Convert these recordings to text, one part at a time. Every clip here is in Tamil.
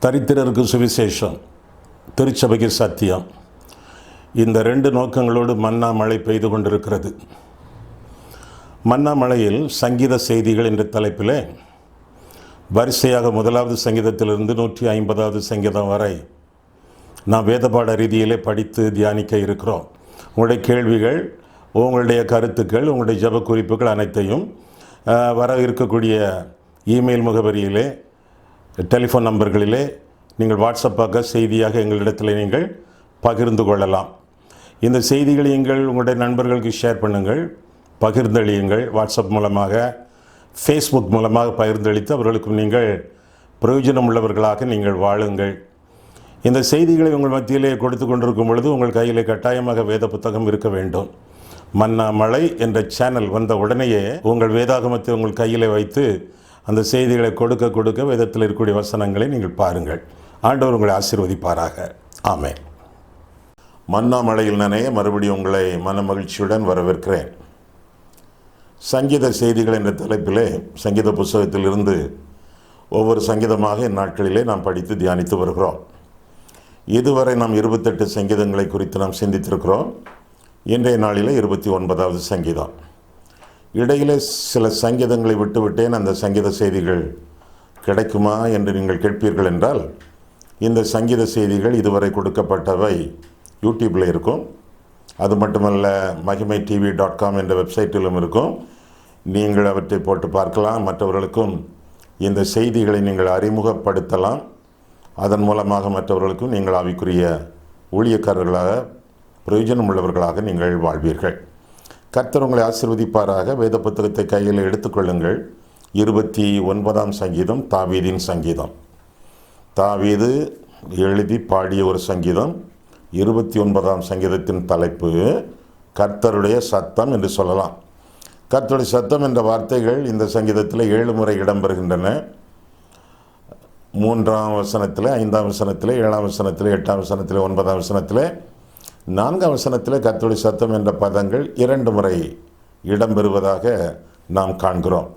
தரித்திரருக்கு சுவிசேஷம், திருச்சபைக்கு சத்தியம். இந்த ரெண்டு நோக்கங்களோடு மன்னா மழை பெய்து கொண்டிருக்கிறது. மன்னா மழையில் சங்கீத செய்திகள் என்ற தலைப்பில் வரிசையாக 1வது சங்கீதத்திலிருந்து 150வது சங்கீதம் வரை நாம் வேதபாட ரீதியிலே படித்து தியானிக்க இருக்கிறோம். உங்களுடைய கேள்விகள், உங்களுடைய கருத்துக்கள், உங்களுடைய ஜெப குறிப்புகள் அனைத்தையும் வர இருக்கக்கூடிய இமெயில் முகவரியிலே, டெலிஃபோன் நம்பர்களிலே நீங்கள் வாட்ஸ்அப்பாக செய்தியாக எங்களிடத்தில் நீங்கள் பகிர்ந்து கொள்ளலாம். இந்த செய்திகளை உங்களுடைய நண்பர்களுக்கு ஷேர் பண்ணுங்கள், பகிர்ந்தளியுங்கள். வாட்ஸ்அப் மூலமாக, ஃபேஸ்புக் மூலமாக பகிர்ந்தளித்து அவர்களுக்கும் நீங்கள் பிரயோஜனம் உள்ளவர்களாக நீங்கள் வாழுங்கள். இந்த செய்திகளை உங்கள் மத்தியிலே கொடுத்து கொண்டிருக்கும் பொழுது உங்கள் கையிலே கட்டாயமாக வேத புத்தகம் இருக்க வேண்டும். மன்னா மழை என்ற சேனல் வந்த உடனேயே உங்கள் வேதாகமத்தை உங்கள் கையிலே வைத்து அந்த செய்திகளை கொடுக்க வேதத்தில் இருக்கக்கூடிய வசனங்களை நீங்கள் பாருங்கள். ஆண்டவர் உங்களை ஆசீர்வதிப்பாராக. ஆமென். மன்னா மழையில் நனைய மறுபடியும் உங்களை மன மகிழ்ச்சியுடன் வரவேற்கிறேன். சங்கீத செய்திகள் என்ற தலைப்பிலே சங்கீத புத்தகத்திலிருந்து ஒவ்வொரு சங்கீதமாக இந்நாட்களிலே நாம் படித்து தியானித்து வருகிறோம். இதுவரை நாம் 28 சங்கீதங்களை குறித்து நாம் சிந்தித்திருக்கிறோம். இன்றைய நாளில் 29வது சங்கீதம். இடையிலே சில சங்கீதங்களை விட்டுவிட்டேன், அந்த சங்கீத செய்திகள் கிடைக்குமா என்று நீங்கள் கேட்பீர்கள் என்றால், இந்த சங்கீத செய்திகள் இதுவரை கொடுக்கப்பட்டவை யூடியூப்பில் இருக்கும். அது மட்டுமல்ல, mahimai.tv.com என்ற வெப்சைட்டிலும் இருக்கும். நீங்கள் அவற்றை போட்டு பார்க்கலாம். மற்றவர்களுக்கும் இந்த செய்திகளை நீங்கள் அறிமுகப்படுத்தலாம். அதன் மூலமாக மற்றவர்களுக்கும் நீங்கள் ஆவிக்குரிய ஊழியக்காரர்களாக, பிரயோஜனம் உள்ளவர்களாக நீங்கள் வாழ்வீர்கள். கர்த்தர் உங்களை ஆசீர்வதிப்பாராக. வேத புத்தகத்தை கையில் எடுத்துக்கொள்ளுங்கள். 29ஆம் சங்கீதம் தாவீதின் சங்கீதம். தாவீது எழுதி பாடிய ஒரு சங்கீதம். 29ஆம் சங்கீதத்தின் தலைப்பு கர்த்தருடைய சத்தம் என்று சொல்லலாம். கர்த்தருடைய சத்தம் என்ற வார்த்தைகள் இந்த சங்கீதத்தில் 7 முறை இடம்பெறுகின்றன. 3ஆம் வசனத்தில், 5ஆம் வசனத்தில், 7ஆம் வசனத்தில், 8ஆம் வசனத்தில், 9ஆம் வசனத்தில், 4ஆம் வசனத்தில் கர்த்தருடைய சத்தம் என்ற பதங்கள் 2 முறை இடம்பெறுவதாக நாம் காண்கிறோம்.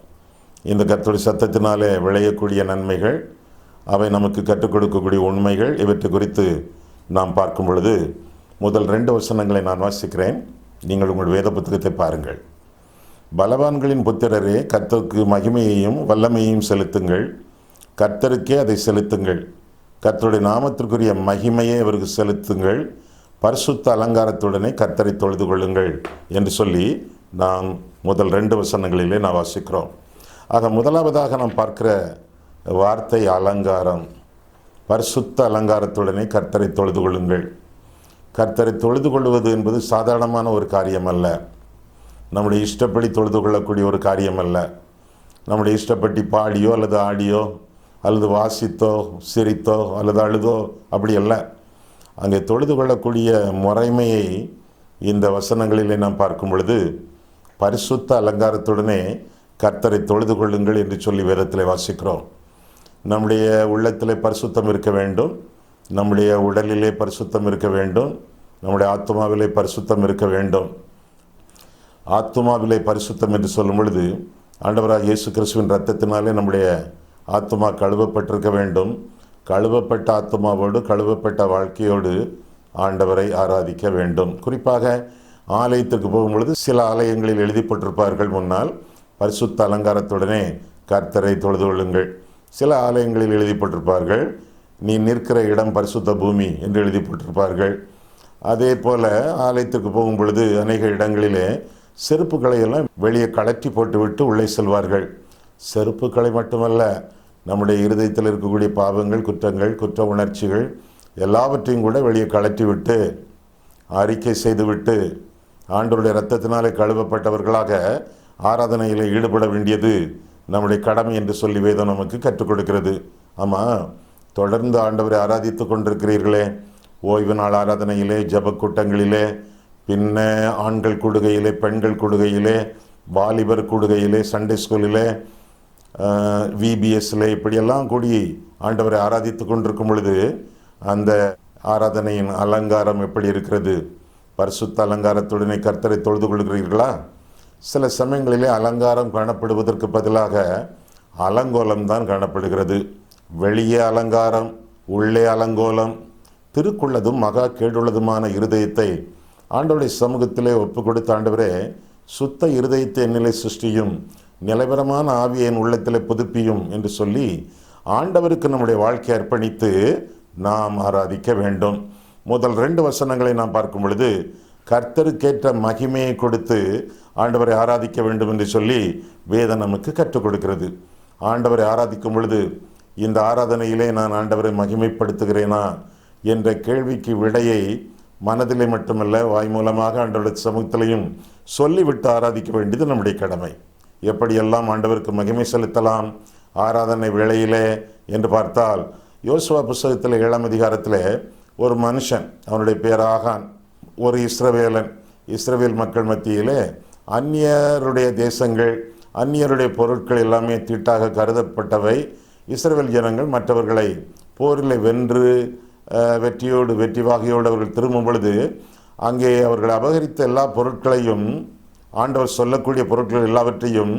இந்த கர்த்தருடைய சத்தத்தினாலே விளையக்கூடிய நன்மைகள், அவை நமக்கு கற்றுக் கொடுக்கக்கூடிய உண்மைகள், இவற்றை குறித்து நாம் பார்க்கும் பொழுது முதல் 2 வசனங்களை நான் வாசிக்கிறேன். நீங்கள் உங்கள் வேத புத்தகத்தை பாருங்கள். பலவான்களின் புத்திரரே, கர்த்தருக்கு மகிமையையும் வல்லமையையும் செலுத்துங்கள். கர்த்தருக்கே அதை செலுத்துங்கள். கர்த்தருடைய நாமத்திற்குரிய மகிமையை அவருக்கு செலுத்துங்கள். பரிசுத்த அலங்காரத்துடனே கர்த்தரை தொழுது கொள்ளுங்கள் என்று சொல்லி நாம் முதல் 2 வசனங்களிலே நாம் வாசிக்கிறோம். ஆக முதலாவதாக நாம் பார்க்கிற வார்த்தை அலங்காரம். பரிசுத்த அலங்காரத்துடனே கர்த்தரை தொழுது கொள்ளுங்கள். கர்த்தரை தொழுது கொள்வது என்பது சாதாரணமான ஒரு காரியம் அல்ல. நம்முடைய இஷ்டப்படி தொழுது கொள்ளக்கூடிய ஒரு காரியம் அல்ல. நம்முடைய இஷ்டப்படி பாடியோ அல்லது ஆடியோ அல்லது வாசித்தோ சிரித்தோ அல்லது அழுதோ அப்படி அல்ல. அங்கே தொழுது கொள்ளக்கூடிய முறைமையை இந்த வசனங்களிலே நாம் பார்க்கும் பொழுது, பரிசுத்த அலங்காரத்துடனே கர்த்தரை தொழுது கொள்ளுங்கள் என்று சொல்லி வேதத்திலே வாசிக்கிறோம். நம்முடைய உள்ளத்திலே பரிசுத்தம் இருக்க வேண்டும், நம்முடைய உடலிலே பரிசுத்தம் இருக்க வேண்டும், நம்முடைய ஆத்துமாவிலே பரிசுத்தம் இருக்க வேண்டும். ஆத்துமாவிலே பரிசுத்தம் என்று சொல்லும் பொழுது, ஆண்டவராக இயேசு கிறிஸ்துவின் இரத்தத்தினாலே நம்முடைய ஆத்துமா கழுவப்பட்டிருக்க வேண்டும். கழுவப்பட்ட ஆத்துமாவோடு, கழுவப்பட்ட வாழ்க்கையோடு ஆண்டவரை ஆராதிக்க வேண்டும். குறிப்பாக ஆலயத்திற்கு போகும்பொழுது சில ஆலயங்களில் எழுதிப்பட்டிருப்பார்கள் முன்னால், பரிசுத்த அலங்காரத்துடனே கர்த்தரை தொழுது கொள்ளுங்கள். சில ஆலயங்களில் எழுதிப்பட்டிருப்பார்கள், நீ நிற்கிற இடம் பரிசுத்த பூமி என்று எழுதிப்பட்டிருப்பார்கள். அதே போல் ஆலயத்திற்கு போகும் பொழுது அநேக இடங்களிலே செருப்புக்களை எல்லாம் வெளியே கலற்றி போட்டுவிட்டு உள்ளே செல்வார்கள். செருப்புக்களை மட்டுமல்ல, நம்முடைய இருதயத்தில் இருக்கக்கூடிய பாவங்கள், குற்றங்கள், குற்ற உணர்ச்சிகள் எல்லாவற்றையும் கூட வெளியே கலற்றி விட்டு அறிக்கை செய்துவிட்டு ஆண்டவருடைய இரத்தத்தினாலே கழுவப்பட்டவர்களாக ஆராதனையில் ஈடுபட வேண்டியது நம்முடைய கடமை என்று சொல்லி வேதம் நமக்கு கற்றுக் கொடுக்கிறது. ஆமாம், தொடர்ந்து ஆண்டவரை ஆராதித்து கொண்டிருக்கிறீர்களே. ஓய்வு நாள் ஆராதனையிலே, ஜப கூட்டங்களிலே, பின்ன ஆண்கள் கூடுகையிலே, பெண்கள் கூடுகையிலே, வாலிபர் கூடுகையிலே, சண்டே ஸ்கூலிலே, விபிஎஸ்ல இப்படியெல்லாம் கூடி ஆண்டவரை ஆராதித்து கொண்டிருக்கும் பொழுது அந்த ஆராதனையின் அலங்காரம் எப்படி இருக்கிறது? பரிசுத்த அலங்காரத்துடனே கர்த்தரை தொழுது கொள்கிறீர்களா? சில சமயங்களிலே அலங்காரம் காணப்படுவதற்கு பதிலாக அலங்கோலம்தான் காணப்படுகிறது. வெளியே அலங்காரம், உள்ளே அலங்கோலம். திருக்குள்ளதும் மகா கேடுள்ளதுமான இருதயத்தை ஆண்டவருடைய சமூகத்திலே ஒப்பு கொடுத்த ஆண்டவரே, சுத்த இருதயத்தை என்னிலே சிருஷ்டியும், நிலைவரமான ஆவியை என் உள்ளத்திலே புதுப்பியும் என்று சொல்லி ஆண்டவருக்கு நம்முடைய வாழ்க்கையை அர்ப்பணித்து நாம் ஆராதிக்க வேண்டும். முதல் 2 வசனங்களை நாம் பார்க்கும் பொழுது கர்த்தருக்கேற்ற மகிமையை கொடுத்து ஆண்டவரை ஆராதிக்க வேண்டும் என்று சொல்லி வேதம் நமக்கு கற்றுக் கொடுக்கிறது. ஆண்டவரை ஆராதிக்கும் பொழுது இந்த ஆராதனையிலே நான் ஆண்டவரை மகிமைப்படுத்துகிறேனா என்ற கேள்விக்கு விடையை மனதிலே மட்டுமல்ல வாய் மூலமாக ஆண்டவருடைய சமூகத்திலையும் சொல்லிவிட்டு ஆராதிக்க வேண்டியது நம்முடைய கடமை. எப்படியெல்லாம் ஆண்டவருக்கு மகிமை செலுத்தலாம் ஆராதனை வேளையிலே என்று பார்த்தால், யோசுவா புஸ்தகத்தில் 7ஆம் அதிகாரத்தில் ஒரு மனுஷன், அவனுடைய பேர் ஆகான், ஒரு இஸ்ரவேலன். இஸ்ரவேல் மக்கள் மத்தியிலே அந்நியருடைய தேசங்கள், அந்நியருடைய பொருட்கள் எல்லாமே தீட்டாக கருதப்பட்டவை. இஸ்ரவேல் ஜனங்கள் மற்றவர்களை போரில் வென்று வெற்றி வாகையோடு அவர்கள் திரும்பும் பொழுது அங்கே அவர்கள் அபகரித்த எல்லா பொருட்களையும், ஆண்டவர் சொல்லக்கூடிய பொருட்கள் எல்லாவற்றையும்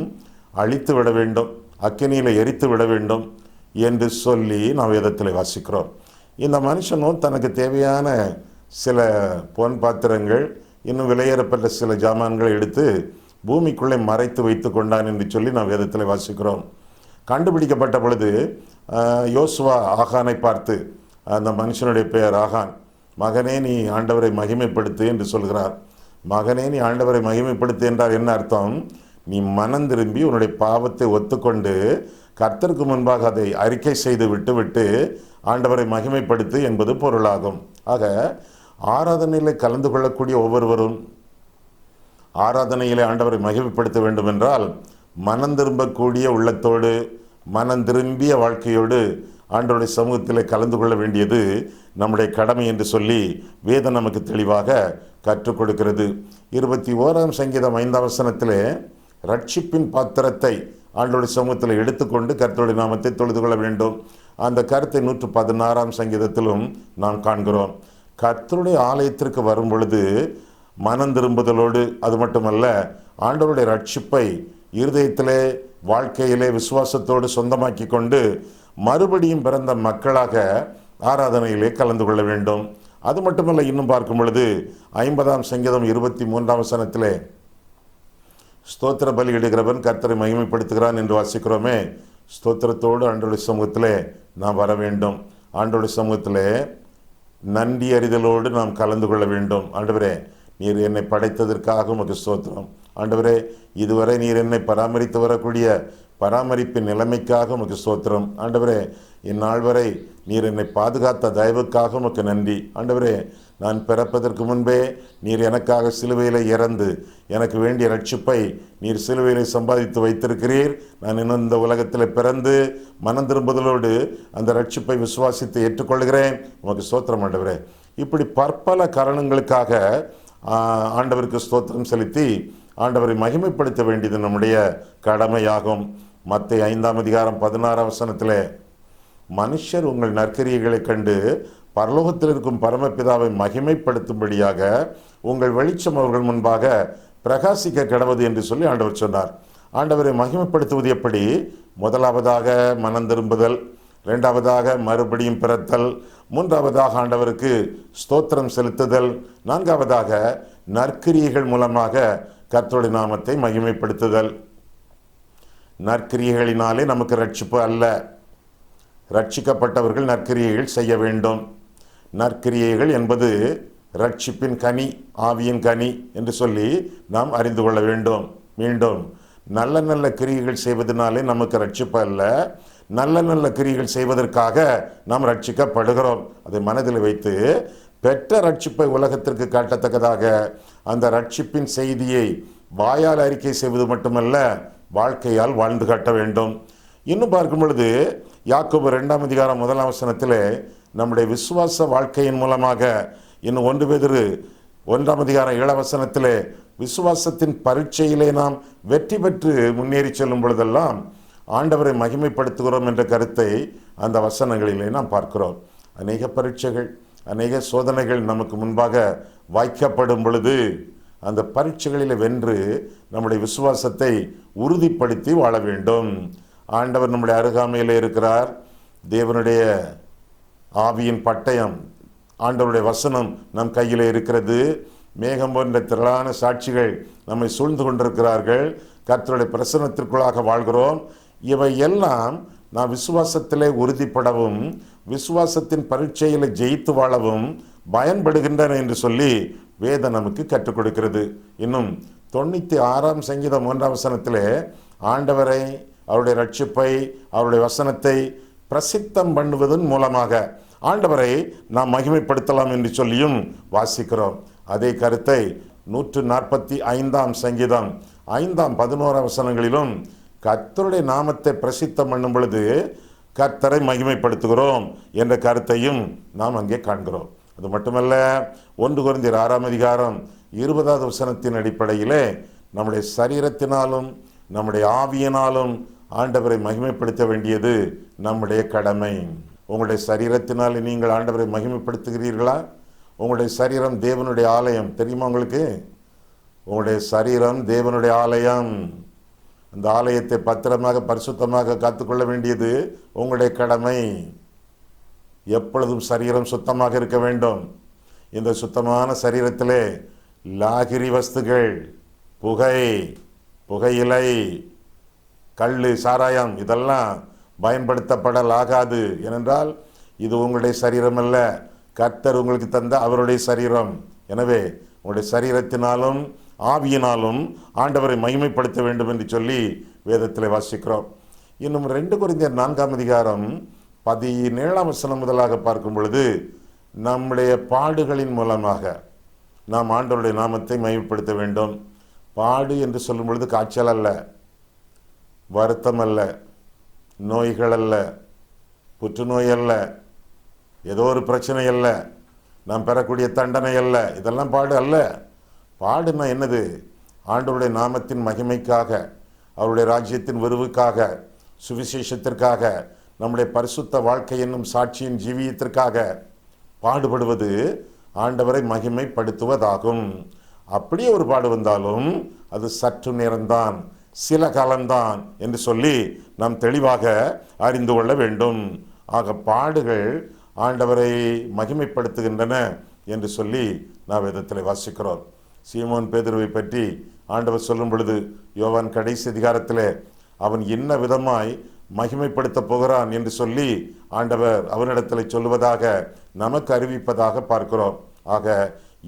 அழித்து விட வேண்டும், அக்கினியில் எரித்து விட வேண்டும் என்று சொல்லி நாம் வேதத்தில் வாசிக்கிறோம். இந்த மனுஷனும் தனக்கு தேவையான சில பொன் பாத்திரங்கள், இன்னும் விலையேறப்பட்ட சில ஜாமான்களை எடுத்து பூமிக்குள்ளே மறைத்து வைத்து கொண்டான் என்று சொல்லி நாம் வேதத்தில் வாசிக்கிறோம். கண்டுபிடிக்கப்பட்ட பொழுது யோசுவா ஆகானை பார்த்து, அந்த மனுஷனுடைய பெயர் ஆகான், மகனே நீ ஆண்டவரை மகிமைப்படுத்து என்று சொல்கிறார். மகனே நீ ஆண்டவரை மகிமைப்படுத்து என்றால் என்ன அர்த்தம்? நீ மனம் திரும்பி உன்னுடைய பாவத்தை ஒத்துக்கொண்டு கர்த்தருக்கு முன்பாக அதை அறிக்கை செய்து விட்டு ஆண்டவரை மகிமைப்படுத்து என்பது பொருளாகும். ஆக ஆராதனையில் கலந்து கொள்ளக்கூடிய ஒவ்வொருவரும் ஆராதனையிலே ஆண்டவரை மகிமைப்படுத்த வேண்டும் என்றால் மனம் திரும்பக்கூடிய உள்ளத்தோடு, மனம் திரும்பிய வாழ்க்கையோடு ஆண்டவருடைய சமூகத்தில் கலந்து கொள்ள வேண்டியது நம்முடைய கடமை என்று சொல்லி வேதம் நமக்கு தெளிவாக கற்றுக் கொடுக்கிறது. 21ஆம் சங்கீதம் 5ஆம் வசனத்திலே ரட்சிப்பின் பாத்திரத்தை ஆண்டவருடைய சமூகத்தில் எடுத்துக்கொண்டு கர்த்தருடைய நாமத்தை தொழுது கொள்ள வேண்டும். அந்த கருத்தை 116ஆம் சங்கீதத்திலும் நாம் காண்கிறோம். கர்த்தருடைய ஆலயத்திற்கு வரும் பொழுது மனம் திரும்புதலோடு, அது மட்டுமல்ல ஆண்டவருடைய ரட்சிப்பை இருதயத்திலே வாழ்க்கையிலே விசுவாசத்தோடு சொந்தமாக்கி கொண்டு மறுபடியும் பிறந்த மக்களாக ஆராதனையிலே கலந்து கொள்ள வேண்டும். அது மட்டுமல்ல, இன்னும் பார்க்கும் பொழுது 50ஆம் சங்கீதம் 23ஆம் வசனத்திலே ஸ்தோத்திர பலி இடுகிறவன் கர்த்தரை மகிமைப்படுத்துகிறான் என்று வாசிக்கிறோமே. ஸ்தோத்திரத்தோடு ஆண்டவருடைய சமூகத்திலே நாம் வர வேண்டும். ஆண்டவருடைய சமூகத்திலே நன்றி அறிதலோடு நாம் கலந்து கொள்ள வேண்டும். ஆண்டவரே, நீர் என்னை படைத்ததற்காக உமக்கு ஸ்தோத்திரம். ஆண்டவரே, இதுவரை நீர் என்னை பராமரித்து வரக்கூடிய பராமரிப்பின் நிலைமைக்காக உமக்கு ஸ்தோத்திரம். ஆண்டவரே, இந்நாள் வரை நீர் என்னை பாதுகாத்த தயவுக்காக உமக்கு நன்றி. ஆண்டவரே, நான் பிறப்பதற்கு முன்பே நீர் எனக்காக சிலுவையில் இறந்து எனக்கு வேண்டிய ரட்சிப்பை நீர் சிலுவையில் சம்பாதித்து வைத்திருக்கிறீர். நான் இன்னும் இந்த உலகத்தில் பிறந்து மனம் திரும்புதலோடு அந்த ரட்சிப்பை விசுவாசித்து ஏற்றுக்கொள்கிறேன். உமக்கு ஸ்தோத்திரம் ஆண்டவரே. இப்படி பற்பல காரணங்களுக்காக ஆண்டவருக்கு ஸ்தோத்திரம் செலுத்தி ஆண்டவரை மகிமைப்படுத்த வேண்டியது நம்முடைய கடமையாகும். மத்தேயு 5ஆம் அதிகாரம் 16ஆம் வசனத்தில் மனுஷர் உங்கள் நற்கிரியைகளை கண்டு பரலோகத்தில் இருக்கும் பரமபிதாவை மகிமைப்படுத்தும்படியாக உங்கள் வெளிச்சம் அவர்கள் முன்பாக பிரகாசிக்க கடவுது என்று சொல்லி ஆண்டவர் சொன்னார். ஆண்டவரை மகிமைப்படுத்துவது எப்படி? முதலாவதாக மனம் திரும்புதல், 2ஆவதாக மறுபடியும் பிறத்தல், 3ஆவதாக ஆண்டவருக்கு ஸ்தோத்திரம் செலுத்துதல், 4ஆவதாக நற்கிரியைகள் மூலமாக கர்த்தருடைய நாமத்தை மகிமைப்படுத்துதல். நற்கிரியைகளினாலே நமக்கு ரட்சிப்பு அல்ல. ரட்சிக்கப்பட்டவர்கள் நற்கிரியைகள் செய்ய வேண்டும். நற்கிரியைகள் என்பது ரட்சிப்பின் கனி, ஆவியின் கனி என்று சொல்லி நாம் அறிந்து கொள்ள வேண்டும். மீண்டும், நல்ல நல்ல கிரியைகள் செய்வதனாலே நமக்கு ரட்சிப்பு அல்ல. நல்ல நல்ல கிரியைகள் செய்வதற்காக நாம் ரட்சிக்கப்படுகிறோம். அதை மனதில் வைத்து பெற்ற ரட்சிப்பை உலகத்திற்கு காட்டத்தக்கதாக அந்த ரட்சிப்பின் செய்தியை வாயால் அறிக்கை செய்வது மட்டுமல்ல, வாழ்க்கையால் வாழ்ந்து காட்ட வேண்டும். இன்னும் பார்க்கும் பொழுது யாக்கோபு 2ஆம் அதிகாரம் 1ஆம் வசனத்தில் நம்முடைய விசுவாச வாழ்க்கையின் மூலமாக, இன்னும் 1 பேதுரு 1ஆம் அதிகாரம் 7ஆம் வசனத்தில் விசுவாசத்தின் பரீட்சையிலே நாம் வெற்றி பெற்று முன்னேறி செல்லும் பொழுதெல்லாம் ஆண்டவரை மகிமைப்படுத்துகிறோம் என்ற கருத்தை அந்த வசனங்களிலே நாம் பார்க்கிறோம். அநேக பரீட்சைகள், அநேக சோதனைகள் நமக்கு முன்பாக வைக்கப்படும் பொழுது அந்த பரீட்சைகளில் வென்று நம்முடைய விசுவாசத்தை உறுதிப்படுத்தி வாழ வேண்டும். ஆண்டவர் நம்முடைய அருகாமையில் இருக்கிறார். தேவனுடைய ஆவியின் பட்டயம், ஆண்டவருடைய வசனம் நம் கையில் இருக்கிறது. மேகம் போன்ற திரளான சாட்சிகள் நம்மை சூழ்ந்து கொண்டிருக்கிறார்கள். கர்த்தருடைய பிரசன்னத்திற்குள்ளாக வாழ்கிறோம். இவை எல்லாம் நாம் விசுவாசத்திலே உறுதிப்படவும் விசுவாசத்தின் பரீட்சையில் ஜெயித்து வாழவும் பயன்படுகின்றன என்று சொல்லி வேதம் நமக்கு கற்றுக் கொடுக்கிறது. இன்னும் 96ஆம் சங்கீதம் 1ஆம் வசனத்திலே ஆண்டவரை, அவருடைய ரட்சிப்பை, அவருடைய வசனத்தை பிரசித்தம் பண்ணுவதன் மூலமாக ஆண்டவரை நாம் மகிமைப்படுத்தலாம் என்று சொல்லியும் வாசிக்கிறோம். அதே கருத்தை 145ஆம் சங்கீதம் 5ஆம் 11ஆம் வசனங்களிலும் கர்த்தருடைய நாமத்தை பிரசித்தம் பண்ணும் பொழுது கர்த்தரை மகிமைப்படுத்துகிறோம் என்ற கருத்தையும் நாம் அங்கே காண்கிறோம். அது மட்டுமல்ல, 1 கொரிந்தியர் 6ஆம் அதிகாரம் 20ஆவது வசனத்தின் அடிப்படையிலே நம்முடைய சரீரத்தினாலும் நம்முடைய ஆவியினாலும் ஆண்டவரை மகிமைப்படுத்த வேண்டியது நம்முடைய கடமை. உங்களுடைய சரீரத்தினால் நீங்கள் ஆண்டவரை மகிமைப்படுத்துகிறீர்களா? உங்களுடைய சரீரம் தேவனுடைய ஆலயம், தெரியுமா உங்களுக்கு? உங்களுடைய சரீரம் தேவனுடைய ஆலயம். அந்த ஆலயத்தை பத்திரமாக பரிசுத்தமாக காத்துக்கொள்ள வேண்டியது உங்களுடைய கடமை. எப்பொழுதும் சரீரம் சுத்தமாக இருக்க வேண்டும். இந்த சுத்தமான சரீரத்திலே லாகிரி வஸ்துகள், புகையிலை, கள்ளு, சாராயம் இதெல்லாம் பயன்படுத்தப்படலாகாது. ஏனென்றால் இது உங்களுடைய சரீரம் அல்ல, கர்த்தர் உங்களுக்கு தந்த அவருடைய சரீரம். எனவே உங்களுடைய சரீரத்தினாலும் ஆவியினாலும் ஆண்டவரை மகிமைப்படுத்த வேண்டும் என்று சொல்லி வேதத்தில் வாசிக்கிறோம். இன்னும் 2 கொரிந்தியர் 4ஆம் அதிகாரம் 17ஆம் வசனம் முதலாக பார்க்கும் பொழுது நம்முடைய பாடுகளின் மூலமாக நாம் ஆண்டவருடைய நாமத்தை மகிமைப்படுத்த வேண்டும். பாடு என்று சொல்லும் பொழுது காய்ச்சல் அல்ல, வருத்தம் அல்ல, நோய்கள் அல்ல, புற்றுநோய் அல்ல, ஏதோ ஒரு பிரச்சனை அல்ல, நாம் பெறக்கூடிய தண்டனை அல்ல, இதெல்லாம் பாடு அல்ல. பாடுனா என்னது? ஆண்டவருடைய நாமத்தின் மகிமைக்காக, அவருடைய ராஜ்யத்தின் விருவுக்காக, சுவிசேஷத்திற்காக, நம்முடைய பரிசுத்த வாழ்க்கை என்னும் சாட்சியின் ஜீவியத்திற்காக பாடுபடுவது ஆண்டவரை மகிமைப்படுத்துவதாகும். அப்படியே ஒரு பாடு வந்தாலும் அது சற்று நேரம்தான், சில காலம்தான் என்று சொல்லி நாம் தெளிவாக அறிந்து கொள்ள வேண்டும். ஆக பாடுகள் ஆண்டவரை மகிமைப்படுத்துகின்றன என்று சொல்லி நாம் வேதத்தில் வாசிக்கிறோம். சீமோன் பேதுருவை பற்றி ஆண்டவர் சொல்லும் பொழுது யோவான் கடைசி அதிகாரத்தில் அவன் என்ன விதமாய் மகிமைப்படுத்த போகிறான் என்று சொல்லி ஆண்டவர் அவனிடத்தில் சொல்லுவதாக நமக்கு அறிவிப்பதாக பார்க்கிறோம். ஆக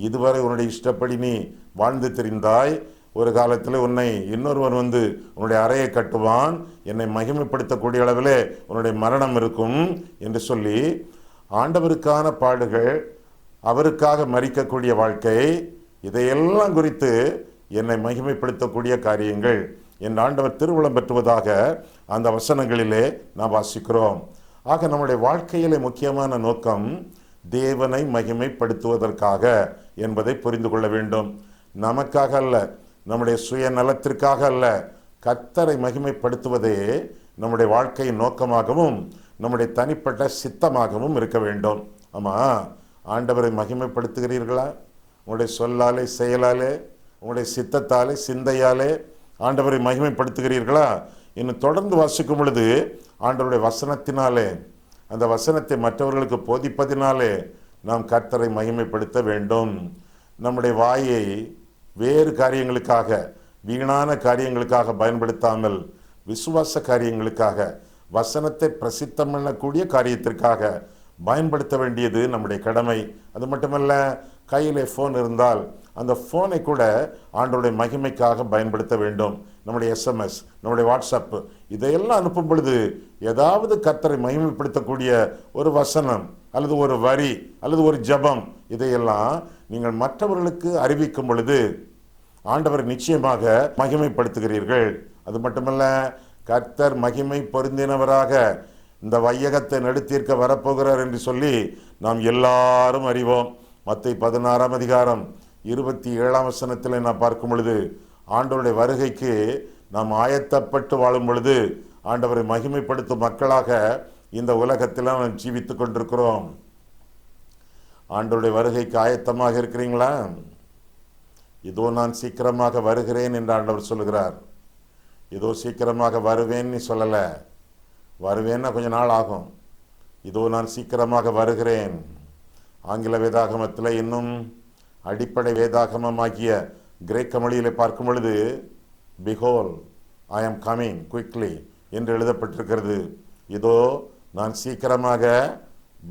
இதுவரை உன்னுடைய இஷ்டப்படி நீ வாழ்ந்து தெரிந்தாய், ஒரு காலத்தில் உன்னை இன்னொருவன் வந்து உன்னுடைய அறையை கட்டுவான், என்னை மகிமைப்படுத்தக்கூடிய அளவிலே உன்னுடைய மரணம் இருக்கும் என்று சொல்லி ஆண்டவருக்கான பாடுகள், அவருக்காக மரிக்கக்கூடிய வாழ்க்கை, இதையெல்லாம் குறித்து என்னை மகிமைப்படுத்தக்கூடிய காரியங்கள் என் ஆண்டவர் திருவுளம் பெற்றுவதாக அந்த வசனங்களிலே நாம் வாசிக்கிறோம். ஆக நம்முடைய வாழ்க்கையிலே முக்கியமான நோக்கம் தேவனை மகிமைப்படுத்துவதற்காக என்பதை புரிந்து கொள்ள வேண்டும். நமக்காக அல்ல, நம்முடைய சுயநலத்திற்காக அல்ல, கர்த்தரை மகிமைப்படுத்துவதே நம்முடைய வாழ்க்கையின் நோக்கமாகவும் நம்முடைய தனிப்பட்ட சித்தமாகவும் இருக்க வேண்டும். ஆமாம், ஆண்டவரை மகிமைப்படுத்துகிறீர்களா? உங்களுடைய சொல்லாலே, செயலாலே, உங்களுடைய சித்தத்தாலே, சிந்தையாலே ஆண்டவரை மகிமைப்படுத்துகிறீர்களா? இன்னும் தொடர்ந்து வாசிக்கும் பொழுது ஆண்டவருடைய வசனத்தினாலே, அந்த வசனத்தை மற்றவர்களுக்கு போதிப்பதினாலே நாம் கர்த்தரை மகிமைப்படுத்த வேண்டும். நம்முடைய வாயை வேறு காரியங்களுக்காக, வீணான காரியங்களுக்காக பயன்படுத்தாமல் விசுவாச காரியங்களுக்காக, வசனத்தை பிரசித்தம் பண்ணக்கூடிய காரியத்திற்காக பயன்படுத்த வேண்டியது நம்முடைய கடமை. அது மட்டுமல்ல, கையில் ஃபோன் இருந்தால் அந்த ஃபோனை கூட ஆண்டவருடைய மகிமைக்காக பயன்படுத்த வேண்டும். நம்முடைய SMS, நம்முடைய வாட்ஸ்அப் இதையெல்லாம் அனுப்பும் பொழுது ஏதாவது கர்த்தரை மகிமைப்படுத்தக்கூடிய ஒரு வசனம் அல்லது ஒரு வரி அல்லது ஒரு ஜெபம், இதையெல்லாம் நீங்கள் மற்றவர்களுக்கு அறிவிக்கும் பொழுது ஆண்டவர் நிச்சயமாக மகிமைப்படுத்துகிறீர்கள். அது மட்டுமல்ல, கர்த்தர் மகிமை பொருந்தினவராக இந்த வையகத்தை நடுத்தீர்க்க வரப்போகிறார் என்று சொல்லி நாம் எல்லாரும் அறிவோம். மத்தேயு 16ஆம் அதிகாரம் 27ஆம் வசனத்தில் நாம் பார்க்கும் பொழுது ஆண்டவருடைய வருகைக்கு நாம் ஆயத்தப்பட்டு வாழும் பொழுது ஆண்டவரை மகிமைப்படுத்தும் மக்களாக இந்த உலகத்தில் நாம் ஜீவித்து கொண்டிருக்கிறோம். ஆண்டவருடைய வருகைக்கு ஆயத்தமாக இருக்கிறீங்களா? இதோ நான் சீக்கிரமாக வருகிறேன் என்று ஆண்டவர் சொல்லுகிறார். இதோ சீக்கிரமாக வருவேன்னு சொல்லலை, வருவேன்னா கொஞ்சம் நாள் ஆகும். இதோ நான் சீக்கிரமாக வருகிறேன். ஆங்கில வேதாகமத்தில் இன்னும் அடிப்படை வேதாகமமாகிய கிரேக்க மொழியிலே பார்க்கும் பொழுது பிஹோல் ஐ ஆம் கமிங் குவிக்லி என்று எழுதப்பட்டிருக்கிறது. இதோ நான் சீக்கிரமாக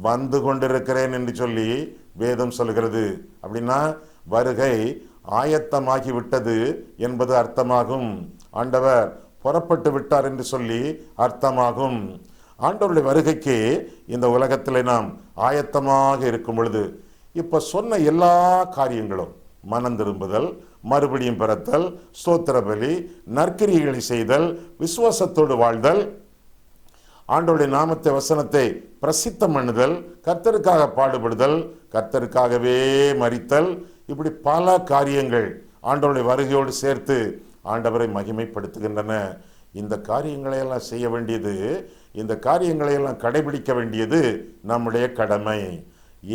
வந்து கொண்டிருக்கிறேன் என்று சொல்லி வேதம் சொல்கிறது. அப்படின்னா வருகை ஆயத்தமாகி விட்டது என்பது அர்த்தமாகும். ஆண்டவர் புறப்பட்டு விட்டார் என்று சொல்லி அர்த்தமாகும். ஆண்டவருடைய வருகைக்கு இந்த உலகத்தில் நாம் ஆயத்தமாக இருக்கும் பொழுது இப்போ சொன்ன எல்லா காரியங்களும், மனம் திரும்புதல், மறுபடியும் பிறத்தல், ஸ்தோத்திர பலி, நற்கிரியைகளை செய்தல், விசுவாசத்தோடு வாழ்தல், ஆண்டவருடைய நாமத்தை வசனத்தை பிரசித்தம் பண்ணுதல், கர்த்தருக்காக பாடுபடுதல், கர்த்தருக்காகவே மரித்தல், இப்படி பல காரியங்கள் ஆண்டவருடைய வருகையோடு சேர்த்து ஆண்டவரை மகிமைப்படுத்துகின்றன. இந்த காரியங்களையெல்லாம் செய்ய வேண்டியது, இந்த காரியங்களையெல்லாம் கடைபிடிக்க வேண்டியது நம்முடைய கடமை.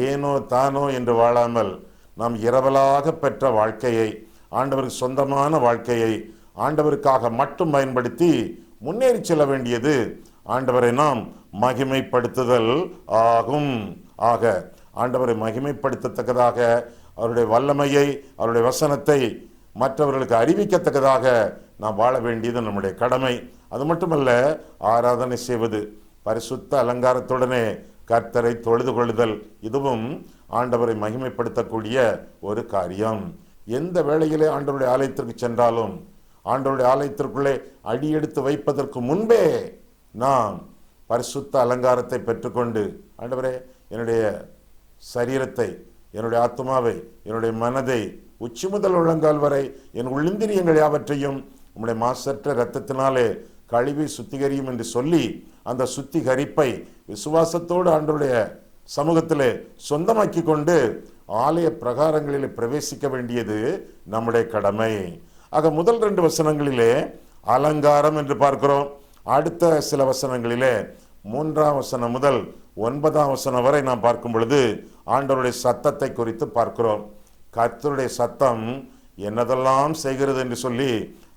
ஏனோ தானோ என்று வாழாமல் நாம் இரவலாக பெற்ற வாழ்க்கையை, ஆண்டவருக்கு சொந்தமான வாழ்க்கையை ஆண்டவருக்காக மட்டும் பயன்படுத்தி முன்னேறி செல்ல வேண்டியது ஆண்டவரை நாம் மகிமைப்படுத்துதல் ஆகும். ஆக ஆண்டவரை மகிமைப்படுத்தத்தக்கதாக அவருடைய வல்லமையை, அவருடைய வசனத்தை மற்றவர்களுக்கு அறிவிக்கத்தக்கதாக நாம் வாழ வேண்டியது நம்முடைய கடமை. அது மட்டுமல்ல, ஆராதனை செய்வது, பரிசுத்த அலங்காரத்துடனே கர்த்தரை தொழுது கொள்ளுதல், இதுவும் ஆண்டவரை மகிமைப்படுத்தக்கூடிய ஒரு காரியம். எந்த வேளையிலே ஆண்டவருடைய ஆலயத்திற்கு சென்றாலும், ஆண்டவருடைய ஆலயத்திற்குள்ளே அடியெடுத்து வைப்பதற்கு முன்பே நாம் பரிசுத்த அலங்காரத்தை பெற்றுக்கொண்டு, ஆண்டவரே என்னுடைய சரீரத்தை, என்னுடைய ஆத்மாவை, என்னுடைய மனதை, உச்சி முதல் உள்ளங்கால் வரை என் உள்ளிந்திரியங்கள் யாவற்றையும் உம்முடைய மாசற்ற இரத்தத்தினாலே கழுவி சுத்திகரியும் என்று சொல்லி அந்த சுத்திகரிப்பை விசுவாசத்தோடு ஆண்டவருடைய சமூகத்திலே சொந்தமாக்கி கொண்டு ஆலய பிரகாரங்களிலே பிரவேசிக்க வேண்டியது நம்முடைய கடமை. ஆக முதல் 2 வசனங்களிலே அலங்காரம் என்று பார்க்கிறோம். அடுத்த சில வசனங்களிலே 3ஆம் வசனம் முதல் 9ஆம் வசனம் வரை நாம் பார்க்கும் பொழுது ஆண்டவருடைய சத்தத்தை குறித்து பார்க்கிறோம். கர்த்தருடைய சத்தம் என்னதெல்லாம் செய்கிறது என்று சொல்லி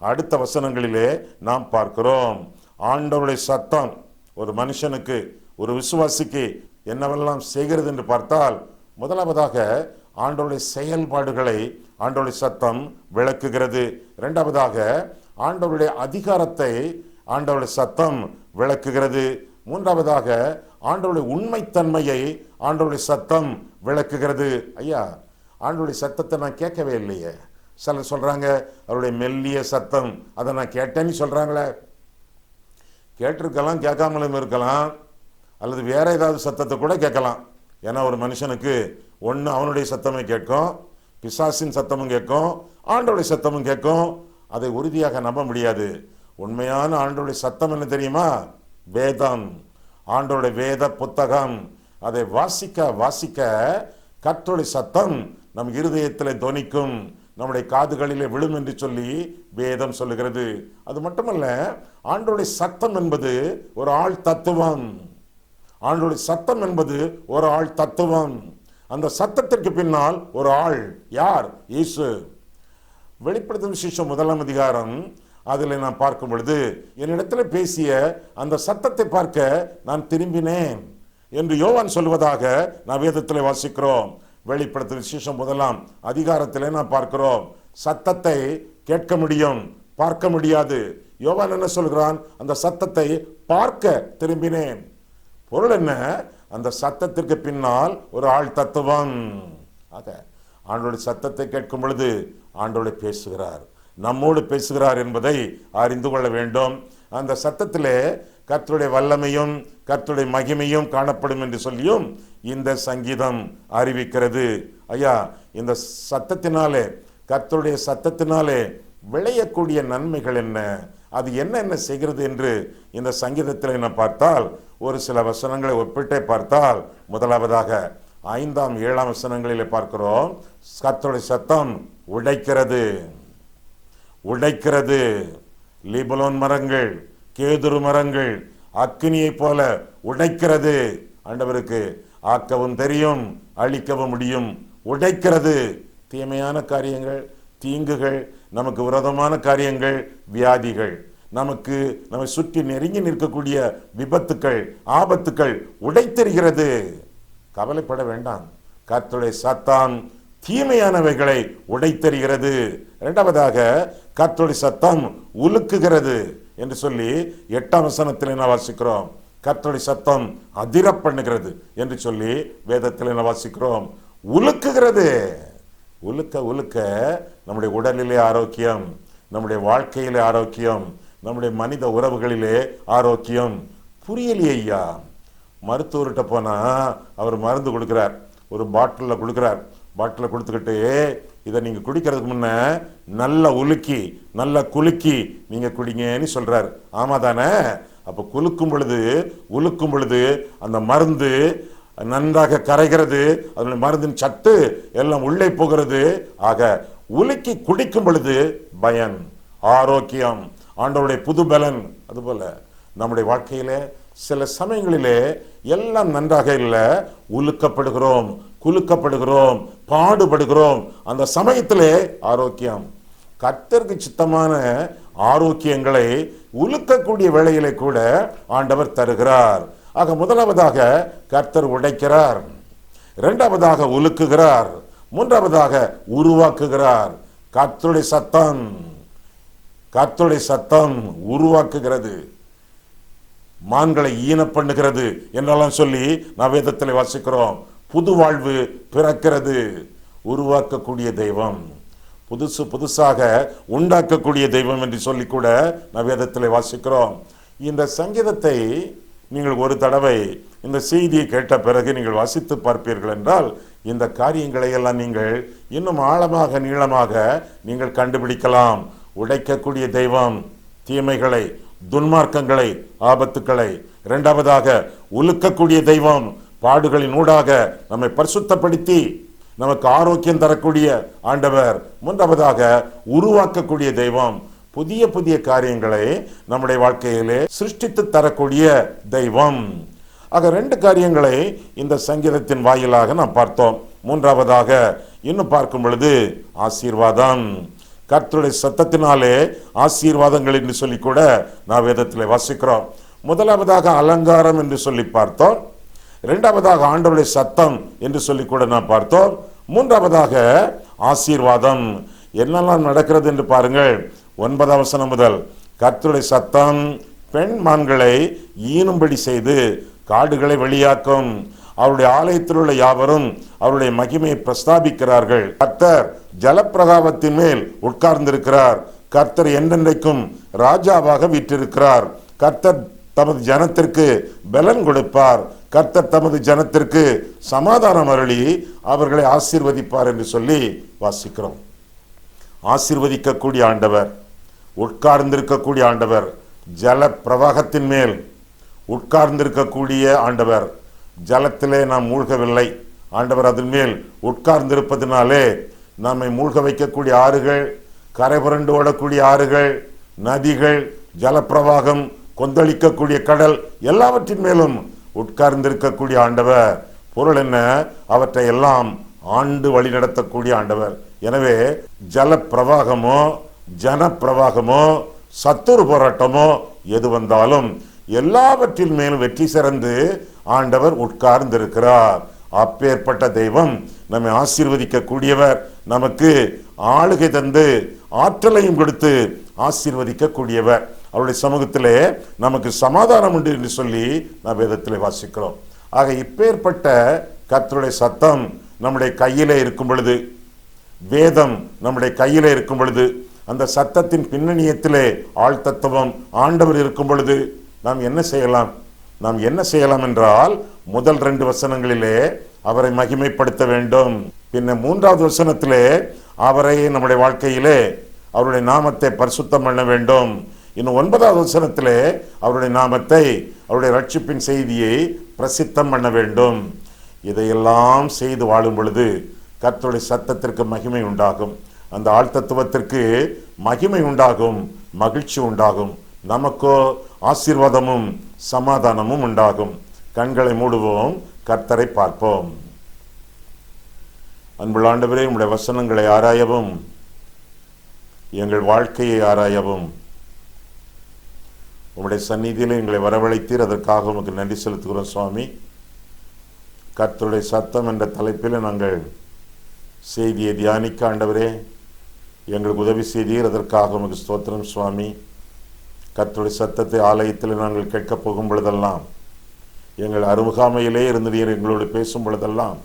அடுத்த வசனங்களிலே நாம் பார்க்கிறோம். ஆண்டவருடைய சத்தம் ஒரு மனுஷனுக்கு, ஒரு விசுவாசிக்கு என்னவெல்லாம் செய்கிறது என்று பார்த்தால், முதலாவதாக ஆண்டவருடைய செயல்பாடுகளை ஆண்டவருடைய சத்தம் விளக்குகிறது. இரண்டாவதாக ஆண்டவருடைய அதிகாரத்தை ஆண்டவருடைய சத்தம் விளக்குகிறது. மூன்றாவதாக ஆண்டவருடைய உண்மைத்தன்மையை ஆண்டவருடைய சத்தம் விளக்குகிறது. ஐயா, ஆண்டவருடைய சத்தத்தை நான் கேட்கவே இல்லையே. சிலர் சொல்றாங்க அவருடைய மெல்லிய சத்தம், அதை நான் கேட்டேன்னு சொல்றாங்களே. கேட்டிருக்கலாம், கேட்காமலும் இருக்கலாம், அல்லது வேற ஏதாவது சத்தத்தை கூட கேட்கலாம். ஏன்னா ஒரு மனுஷனுக்கு ஒன்று அவனுடைய சத்தமே கேட்கும், பிசாசின் சத்தமும் கேட்கும், ஆண்டவருடைய சத்தமும் கேட்கும். அதை உறுதியாக நம்ப முடியாது. உண்மையான ஆண்டவருடைய சத்தம் என்ன தெரியுமா? வேதம், ஆண்டவருடைய வேத புத்தகம். அதை வாசிக்க வாசிக்க கர்த்தருடைய சத்தம் நம் இருதயத்தில் தொனிக்கும், நம்முடைய காதுகளிலே விழும் என்று சொல்லி வேதம் சொல்லுகிறது. அது மட்டுமல்ல, ஆண்டவருடைய சத்தம் என்பது ஒரு ஆள் தத்துவம். ஆண்டவருடைய சத்தம் என்பது ஒரு ஆள் தத்துவம். அந்த சத்தத்திற்கு பின்னால் ஒரு ஆள். யார்? இயேசு. வெளிப்படுத்தும் விசேஷம் 1ஆம் அதிகாரம் அதில் நான் பார்க்கும் பொழுது, என்னிடத்தில் பேசிய அந்த சத்தத்தை பார்க்க நான் திரும்பினேன் என்று யோவான் சொல்வதாக நான் வேதத்தில் வாசிக்கிறோம். வெளிப்படுத்தும் விசேஷம் 1ஆம் அதிகாரத்திலே நான் பார்க்கிறோம். சத்தத்தை கேட்க முடியும், பார்க்க முடியாது. யோவான் என்ன சொல்கிறான்? அந்த சத்தத்தை பார்க்க திரும்பினேன். பொருள் என்ன? அந்த சத்தத்திற்கு பின்னால் ஒரு ஆள் தத்துவம். ஆக ஆண்டவருடைய சத்தத்தை கேட்கும் பொழுது ஆண்டவருடைய பேசுகிறார், நம்மோடு பேசுகிறார் என்பதை அறிந்து கொள்ள வேண்டும். அந்த சத்தத்திலே கர்த்தருடைய வல்லமையும் கர்த்தருடைய மகிமையும் காணப்படும் என்று சொல்லியும் இந்த சங்கீதம் அறிவிக்கிறது. ஐயா, இந்த சத்தத்தினாலே, கர்த்தருடைய சத்தத்தினாலே விளையக்கூடிய நன்மைகள் என்ன, அது என்ன செய்கிறது என்று இந்த சங்கீதத்தில் நான் பார்த்தால், ஒரு சில வசனங்களை ஒப்பிட்டே பார்த்தால், முதலாவதாக 5ஆம் 7ஆம் வசனங்களிலே பார்க்கிறோம், கர்த்தருடைய சத்தம் உடைக்கிறது. உடைக்கிறது. லீபனோன் மரங்கள், கேதுரு மரங்கள் அக்கினியை போல உடைக்கிறது. ஆண்டவருக்கு ஆக்கவும் தெரியும், அழிக்கவும் முடியும். உடைக்கிறது தீமையான காரியங்கள், தீங்குகள், நமக்கு விரோதமான காரியங்கள், வியாதிகள், நம்மை சுற்றி நெருங்கி நிற்கக்கூடிய விபத்துக்கள், ஆபத்துக்கள் உடைத்தெறிகிறது. கவலைப்பட வேண்டாம். கர்த்தருடைய சத்தம் தீமையானவைகளை உடைத்தெறிகிறது. இரண்டாவதாக கர்த்தருடைய சத்தம் உலுக்குகிறது என்று சொல்லி 8ஆம் வசனத்தில் என்ன வாசிக்கிறோம்? கர்த்தருடைய சத்தம் அதிர பண்ணுகிறது என்று சொல்லி வேதத்தில் என்ன வாசிக்கிறோம்? உலுக்குகிறது. உலுக்க உலுக்க நம்முடைய உடலிலே ஆரோக்கியம், நம்முடைய வாழ்க்கையிலே ஆரோக்கியம், நம்முடைய மனித உறவுகளிலே ஆரோக்கியம். புரியலையே ஐயா. மருத்துவர்கிட்ட போனா அவர் மருந்து கொடுக்கிறார், ஒரு பாட்டிலில் கொடுக்கிறார். பாட்டிலில் கொடுத்துக்கிட்டு இதை நீங்கள் குடிக்கிறதுக்கு முன்ன நல்லா உலுக்கி நல்லா குலுக்கி நீங்கள் குடிங்கன்னு சொல்றார். ஆமா தானே? அப்போ குலுக்கும் பொழுது உலுக்கும் பொழுது அந்த மருந்து நன்றாக கரைகிறது, அதனுடைய மருந்தின் சத்து எல்லாம் உள்ளே போகிறது. ஆக உலுக்கி குடிக்கும் பொழுது பயன், ஆரோக்கியம், ஆண்டவருடைய புது பலன். அதுபோல நம்முடைய வாழ்க்கையில சில சமயங்களிலே எல்லாம் நன்றாக இல்லை, உலுக்கப்படுகிறோம், குலுக்கப்படுகிறோம், பாடுபடுகிறோம். அந்த சமயத்திலே ஆரோக்கியம், கர்த்தருக்கு சித்தமான ஆரோக்கியங்களை உலுக்கக்கூடிய வேளையிலே கூட ஆண்டவர் தருகிறார். ஆக முதலாவதாக கர்த்தர் உடைக்கிறார், இரண்டாவதாக உலுக்குகிறார், மூன்றாவதாக உருவாக்குகிறார். கர்த்தருடைய சத்தம், கர்த்தருடைய சத்தம் உருவாக்குகிறது, மான்களை ஈன பண்ணுகிறது என்றெல்லாம் சொல்லி நான் வேதத்தில் வாசிக்கிறோம். புது வாழ்வு பிறக்கிறது. உருவாக்கக்கூடிய தெய்வம், புதுசாக உண்டாக்கக்கூடிய தெய்வம் என்று சொல்லி கூட நான் வேதத்தில் வாசிக்கிறோம். இந்த சங்கீதத்தை நீங்கள் ஒரு தடவை இந்த செய்தியை கேட்ட பிறகு நீங்கள் வாசித்து பார்ப்பீர்கள் என்றால் இந்த காரியங்களை எல்லாம் நீங்கள் இன்னும் ஆழமாக நீளமாக நீங்கள் கண்டுபிடிக்கலாம். உடைக்கக்கூடிய தெய்வம் தீமைகளை, துன்மார்க்கங்களை, ஆபத்துக்களை. இரண்டாவதாக உலுக்கக்கூடிய தெய்வம் பாடுகளின் ஊடாக நம்மை பரிசுத்தப்படுத்தி நமக்கு ஆரோக்கியம் தரக்கூடிய ஆண்டவர். மூன்றாவதாக உருவாக்கக்கூடிய தெய்வம், புதிய புதிய காரியங்களை நம்முடைய வாழ்க்கையிலே சிருஷ்டித்து தரக்கூடிய தெய்வம். ஆக 2 காரியங்களை இந்த சங்கீதத்தின் வாயிலாக நாம் பார்த்தோம். மூன்றாவதாக இன்னும் பார்க்கும் பொழுது ஆசீர்வாதம். கர்த்தருடைய சத்தத்தினாலே ஆசீர்வாதங்கள் என்று சொல்லி கூட நான் வேதத்தில் வாசிக்கிறோம். முதலாவதாக அலங்காரம் என்று சொல்லி பார்த்தோம், இரண்டாவதாக ஆண்டவருடைய சத்தம் என்று சொல்லி கூட நான் பார்த்தோம், மூன்றாவதாக ஆசீர்வாதம். என்னெல்லாம் நடக்கிறது என்று பாருங்கள். 9ஆம் வசனம் முதல் கர்த்தருடைய சத்தம் பெண் மான்களை ஈனும்படி செய்து காடுகளை வெளியாக்கும், அவருடைய ஆலயத்தில் உள்ள யாவரும் அவருடைய மகிமையை பிரஸ்தாபிக்கிறார்கள். கர்த்தர் ஜலப்பிரகாரத்தின் மேல் உட்கார்ந்திருக்கிறார், கர்த்தர் என்றென்றைக்கும் ராஜாவாக வீற்றிருக்கிறார். கர்த்தர் தமது ஜனத்திற்கு பலன் கொடுப்பார், கர்த்தர் தமது ஜனத்திற்கு சமாதானம் அருளி அவர்களை ஆசீர்வதிப்பார் என்று சொல்லி வாசிக்கிறோம். ஆசீர்வதிக்கக்கூடிய ஆண்டவர், உட்கார்ந்திருக்கக்கூடிய ஆண்டவர், ஜல பிரவாகத்தின் மேல் உட்கார்ந்திருக்கக்கூடிய ஆண்டவர். ஜலத்திலே நாம் மூழ்கவில்லை, ஆண்டவர் அதன் மேல் உட்கார்ந்திருப்பதினாலே நம்மை மூழ்க வைக்கக்கூடிய ஆறுகள், கரை புரண்டு ஓடக்கூடிய ஆறுகள், நதிகள், ஜலப்பிரவாகம், கொந்தளிக்கக்கூடிய கடல், எல்லாவற்றின் மேலும் உட்கார்ந்திருக்கக்கூடிய ஆண்டவர். பொருள் என்ன? அவற்றை எல்லாம் ஆண்டு வழி நடத்தக்கூடிய ஆண்டவர். எனவே ஜல பிரவாகமோ ஜன பிரவாகமோ சத்துரு போராட்டமோ எது வந்தாலும் எல்லாவற்றின் மேலும் வெற்றி சிறந்து ஆண்டவர் உட்கார்ந்திருக்கிறார். அப்பேற்பட்ட தெய்வம் நம்மை ஆசீர்வதிக்க கூடியவர், நமக்கு ஆளுகை தந்து ஆற்றலையும் கொடுத்து ஆசீர்வதிக்க கூடியவர். அவருடைய சமூகத்திலே நமக்கு சமாதானம் உண்டு என்று சொல்லி நாம் வேதத்திலே வாசிக்கிறோம். ஆக இப்பேற்பட்ட கர்த்தருடைய சத்தம் நம்முடைய கையிலே இருக்கும் பொழுது, வேதம் நம்முடைய கையிலே இருக்கும் பொழுது, அந்த சத்தத்தின் பின்னணியத்திலே ஆழ்தத்துவம் ஆண்டவர் இருக்கும் பொழுது நாம் என்ன செய்யலாம்? நாம் என்ன செய்யலாம் என்றால், முதல் 2 வசனங்களிலே அவரை மகிமைப்படுத்த வேண்டும். பின்ன 3வது வசனத்திலே அவரை நம்முடைய வாழ்க்கையிலே அவருடைய நாமத்தை பரிசுத்தம் பண்ண வேண்டும். இன்னும் 9வது வசனத்திலே அவருடைய நாமத்தை, அவருடைய ரட்சிப்பின் செய்தியை பிரசித்தம் பண்ண வேண்டும். இதையெல்லாம் செய்து வாழும் பொழுது கர்த்தருடைய சத்தத்திற்கு மகிமை உண்டாகும், அந்த ஆழ்தத்துவத்திற்கு மகிமை உண்டாகும், மகிழ்ச்சி உண்டாகும், நமக்கோ ஆசீர்வாதமும் சமாதானமும் உண்டாகும். கண்களை மூடுவோம், கர்த்தரை பார்ப்போம். அன்புள்ள ஆண்டவரே, உம்முடைய வசனங்களை ஆராயவும் எங்கள் வாழ்க்கையை ஆராயவும் உம்முடைய சந்நிதியில் எங்களை வரவழைத்தீர். அதற்காக உமக்கு நன்றி செலுத்துகிறோம் சுவாமி. கர்த்தருடைய சத்தம் என்ற தலைப்பில் நாங்கள் செய்தியை தியானிக்க ஆண்டவரே எங்களுக்கு உதவி செய்தீர். அதற்காக உமக்கு ஸ்தோத்திரம் சுவாமி. கர்த்தருடைய சத்தத்தை ஆலயத்தில் நாங்கள் கேட்கப் போகும் பொழுதெல்லாம், எங்கள் அருமுகாமையிலே இருந்து நீர் எங்களோடு பேசும் பொழுதெல்லாம்,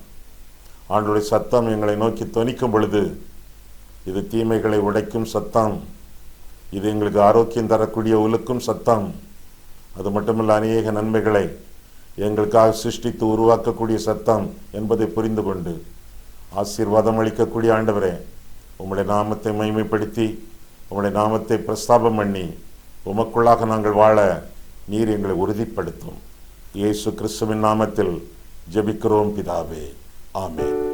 ஆண்டவருடைய சத்தம் எங்களை நோக்கி தொனிக்கும் பொழுது, இது தீமைகளை உடைக்கும் சத்தம், இது எங்களுக்கு ஆரோக்கியம் தரக்கூடிய உலுக்கும் சத்தம், அது மட்டுமல்ல அநேக நன்மைகளை எங்களுக்காக சிருஷ்டித்து உருவாக்கக்கூடிய சத்தம் என்பதை புரிந்து கொண்டு ஆசீர்வாதம் அளிக்கக்கூடிய ஆண்டவரே, உம்முடைய நாமத்தை மகிமைப்படுத்தி உம்முடைய நாமத்தை பிரஸ்தாபம் பண்ணி உமக்குள்ளாக நாங்கள் வாழ நீர் எங்களை உறுதிப்படுத்தும். இயேசு கிறிஸ்துவின் நாமத்தில் ஜெபிக்கிறோம் பிதாவே, ஆமென்.